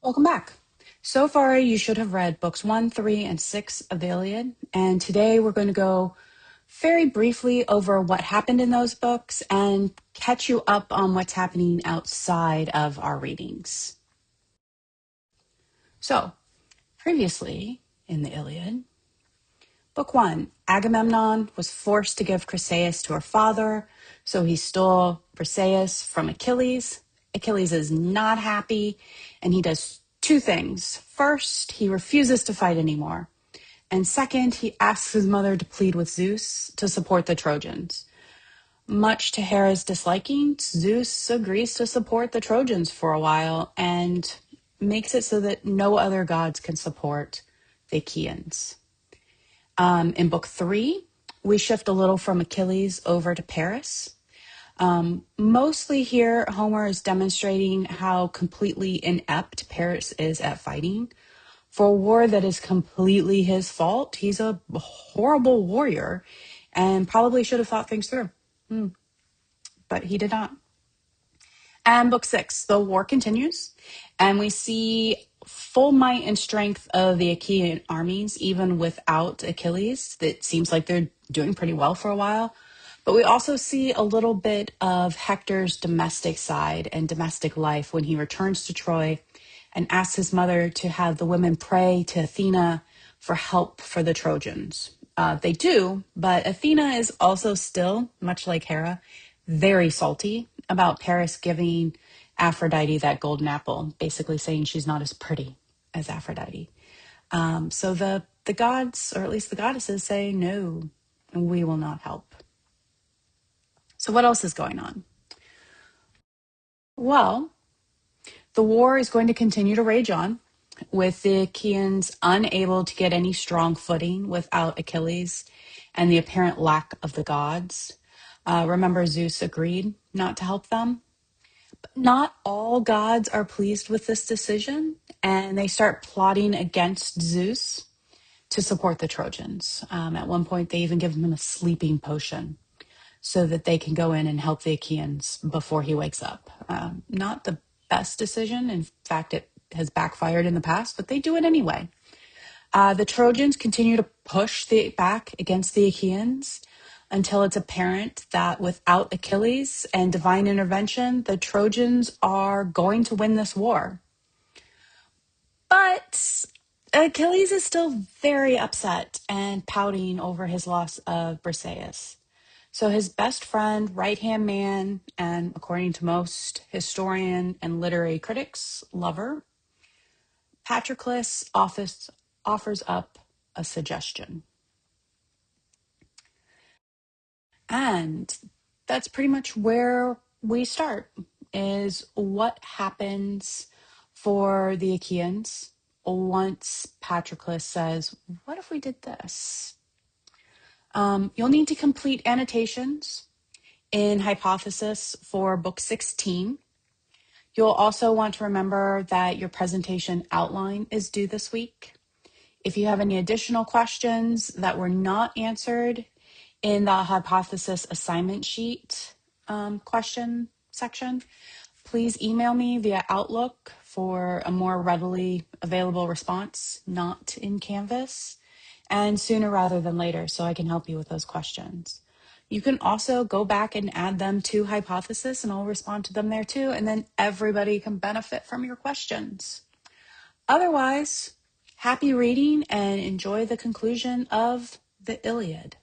Welcome back. So far, you should have read books 1, 3, and 6 of the Iliad. And today we're going to go very briefly over what happened in those books and catch you up on what's happening outside of our readings. So, previously in the Iliad, Book 1, Agamemnon was forced to give Chryseis to her father, so he stole Briseis from Achilles. Achilles is not happy, and he does two things. First, he refuses to fight anymore. And second, he asks his mother to plead with Zeus to support the Trojans. Much to Hera's disliking, Zeus agrees to support the Trojans for a while and makes it so that no other gods can support the Achaeans. In book 3, we shift a little from Achilles over to Paris. Mostly here, Homer is demonstrating how completely inept Paris is at fighting. For a war that is completely his fault, he's a horrible warrior and probably should have thought things through. But he did not. And book 6, the war continues, and we see full might and strength of the Achaean armies, even without Achilles. It seems like they're doing pretty well for a while. But we also see a little bit of Hector's domestic side and domestic life when he returns to Troy and asks his mother to have the women pray to Athena for help for the Trojans. They do, but Athena is also still, much like Hera, very salty about Paris giving Aphrodite that golden apple, basically saying she's not as pretty as Aphrodite. So the gods, or at least the goddesses, say, no, we will not help. So what else is going on? Well, the war is going to continue to rage on, with the Achaeans unable to get any strong footing without Achilles and the apparent lack of the gods. Remember, Zeus agreed not to help them. But not all gods are pleased with this decision, and they start plotting against Zeus to support the Trojans. At one point, they even give him a sleeping potion so that they can go in and help the Achaeans before he wakes up. Not the best decision. In fact, it has backfired in the past, but they do it anyway. The Trojans continue to push back against the Achaeans until it's apparent that without Achilles and divine intervention, the Trojans are going to win this war. But Achilles is still very upset and pouting over his loss of Briseis. So his best friend, right-hand man, and according to most historian and literary critics, lover, Patroclus offers up a suggestion. And that's pretty much where we start, is what happens for the Achaeans once Patroclus says, what if we did this? You'll need to complete annotations in Hypothesis for book 16. You'll also want to remember that your presentation outline is due this week. If you have any additional questions that were not answered in the Hypothesis assignment sheet question section, please email me via Outlook for a more readily available response, not in Canvas, and sooner rather than later, so I can help you with those questions. You can also go back and add them to Hypothesis, and I'll respond to them there too, and then everybody can benefit from your questions. Otherwise, happy reading and enjoy the conclusion of the Iliad.